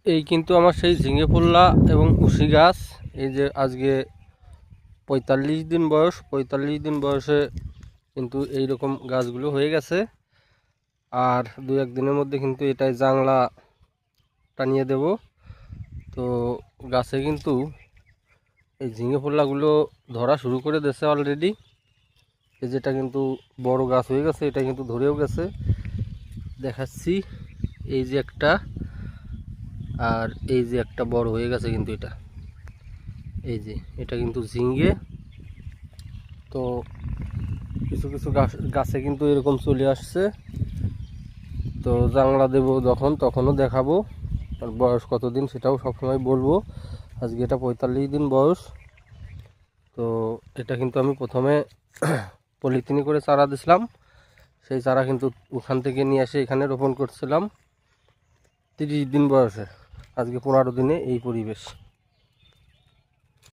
এই কিন্তু আমার সেই ঝিঙে পোল্লা এবং উশি গাছ। এই যে আজকে ৪৫ দিন বয়স, ৪৫ দিন বয়সে কিন্তু এইরকম গাছগুলো হয়ে গেছে। আর ২-১ দিনের মধ্যে কিন্তু এটাই জাংলা টানিয়ে দেব। তো গাছে কিন্তু এই ঝিঙে পোল্লাগুলো ধরা শুরু করে দিয়েছে অলরেডি। এই যেটা কিন্তু বড় গাছ হয়ে গেছে, এটা কিন্তু ধরেও গেছে, দেখাচ্ছি। এই যে একটা, আর এই যে একটা বড় হয়ে গেছে কিন্তু এটা, এই যে এটা কিন্তু ঝিঙ্গে। তো কিছু কিছু গাছে কিন্তু এরকম চলে আসছে। তো জাংলা দেবো যখন, তখনও দেখাবো। আর বয়স কতদিন সেটাও সবসময় বলবো। আজকে এটা ৪৫ দিন বয়স। তো এটা কিন্তু আমি প্রথমে পলিথিনে করে চারা দিছিলাম। সেই চারা কিন্তু ওখান থেকে নিয়ে এসে এখানে রোপণ করছিলাম ৩০ দিন বয়সে। আজকে ১৫ দিনে এই পরিবেশ।